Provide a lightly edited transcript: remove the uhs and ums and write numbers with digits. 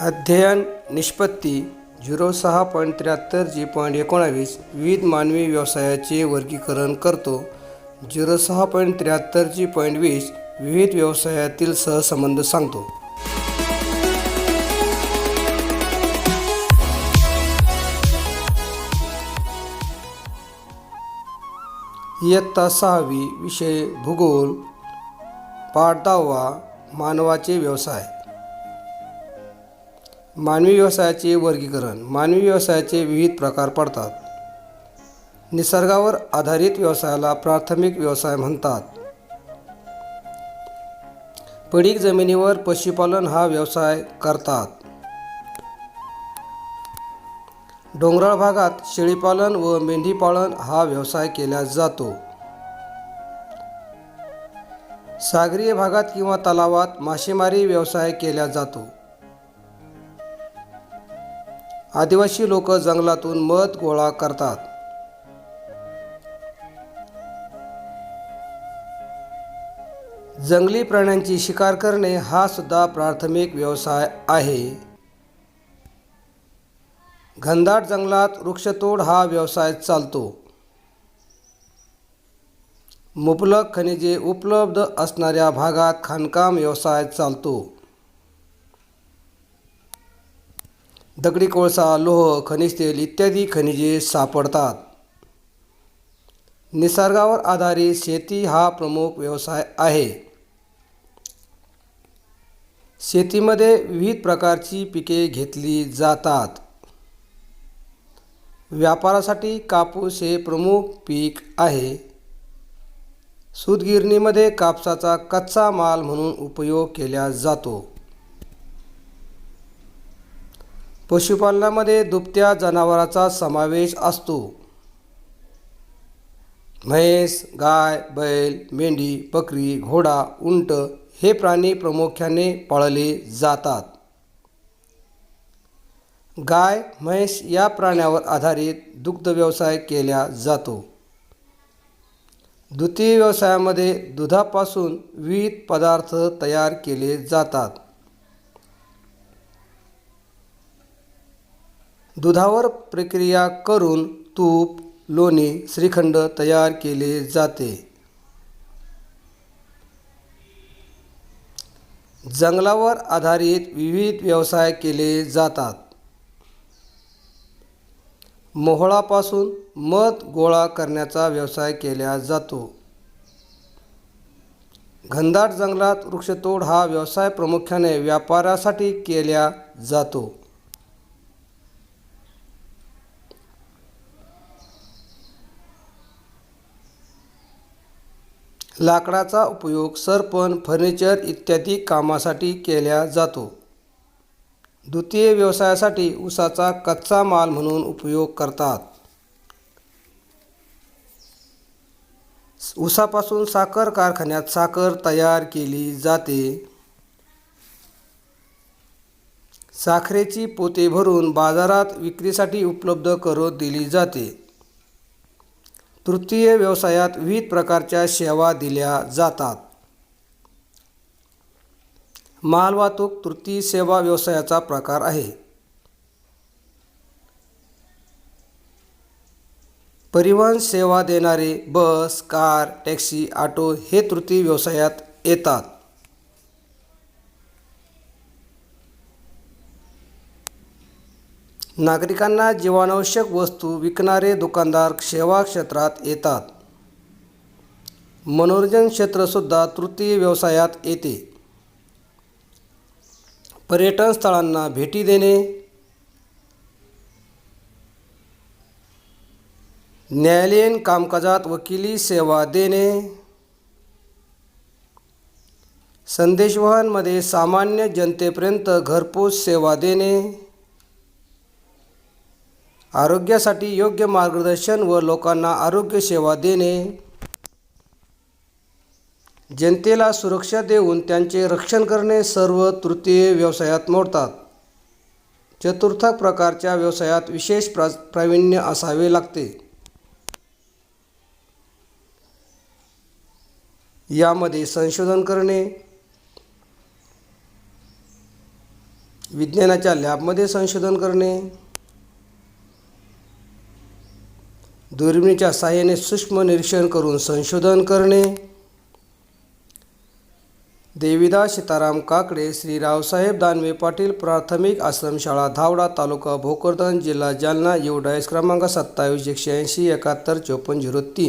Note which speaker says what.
Speaker 1: अध्ययन निष्पत्ती 06.73G.19 विविध मानवी व्यवसायाचे वर्गीकरण करतो. 06.73G.20 विविध व्यवसायातील सहसंबंध सांगतो. इयत्ता 6वी विषय भूगोल पाठ 10वा मानवाचे व्यवसाय. मानवी व्यवसायाचे वर्गीकरण. मानवी व्यवसायाचे विविध प्रकार पडतात. निसर्गावर आधारित व्यवसायाला प्राथमिक व्यवसाय म्हणतात. पडीक जमिनीवर पशुपालन हा व्यवसाय करतात. डोंगराळ भागात शेळीपालन व मेंढीपालन हा व्यवसाय केला जातो. सागरीय भागात किंवा तलावात मासेमारी व्यवसाय केला जातो. आदिवासी लोक जंगलातून मध गोळा करतात. जंगली प्राण्यांची शिकार करणे हा सुद्धा प्राथमिक व्यवसाय आहे. घनदाट जंगलात वृक्षतोड हा व्यवसाय चालतो. मुबलक खनिजे उपलब्ध असणाऱ्या भागात खाणकाम व्यवसाय चालतो. दगडी कोळसा, लोह, खनिज तेल इत्यादी खनिजे सापडतात. निसर्गावर आधारित शेती हा प्रमुख व्यवसाय आहे. शेतीमध्ये विविध प्रकारची पिके घेतली जातात. व्यापारासाठी कापूस हे प्रमुख पीक आहे. सूतगिरणीमध्ये कापसाचा कच्चा माल म्हणून उपयोग केला जातो. पशुपालनामध्ये दुभत्या जनावरांचा समावेश असतो. म्हैस, गाय, बैल, मेंढी, बकरी, घोडा, उंट हे प्राणी प्रामुख्याने पाळले जातात. गाय, म्हैस या प्राण्यावर आधारित दुग्ध व्यवसाय केला जातो. द्वितीय व्यवसायामध्ये दुधापासून विविध पदार्थ तयार केले जातात. दुधावर प्रक्रिया करून तूप, लोणी, श्रीखंड तयार केले जाते. जंगलावर आधारित विविध व्यवसाय केले जातात. मोहळापासून मध गोळा करण्याचा व्यवसाय केला जातो. घनदाट जंगलात वृक्षतोड हा व्यवसाय प्रामुख्याने व्यापारासाठी केला जातो. लाकडाचा उपयोग सरपण, फर्निचर इत्यादी कामासाठी केला जातो. द्वितीय व्यवसायासाठी ऊसाचा कच्चा माल म्हणून उपयोग करतात. ऊसापासून साखर कारखान्यात साखर तयार केली जाते. साखरेची पोते भरून बाजारात विक्रीसाठी उपलब्ध करून दिली जाते. तृतीय व्यवसायात विविध प्रकारच्या सेवा दिल्या जातात. मालवाहतूक तृतीय सेवा व्यवसायाचा प्रकार आहे. परिवहन सेवा देणारे बस, कार, टॅक्सी, ऑटो हे तृतीय व्यवसायात येतात. नागरिकांना जीवनावश्यक वस्तू विकणारे दुकानदार सेवा क्षेत्रात येतात. मनोरंजन क्षेत्रसुद्धा तृतीय व्यवसायात येते. पर्यटन स्थळांना भेटी देणे, न्यायालयीन कामकाजात वकिली सेवा देणे, संदेशवहनमध्ये सामान्य जनतेपर्यंत घरपोच सेवा देणे, आरोग्यासाठी योग्य मार्गदर्शन व लोकांना आरोग्य सेवा देणे, जनतेला सुरक्षा देऊन त्यांचे रक्षण करणे सर्व तृतीय व्यवसायात मोडतात. चतुर्थ प्रकारच्या व्यवसायात विशेष प्रावीण्य असावे लागते. यामध्ये संशोधन करणे, विज्ञानाच्या लॅबमध्ये संशोधन करणे, दुर्बिणीच्या साहाय्याने सूक्ष्म निरीक्षण करून संशोधन करणे, देवीदास सीताराम काकडे, श्री रावसाहेब दानवे पाटील प्राथमिक आश्रमशाळा धावडा, तालुका भोकरदन, जिल्हा जालना, UDIS क्रमांक 27 180 71 5403.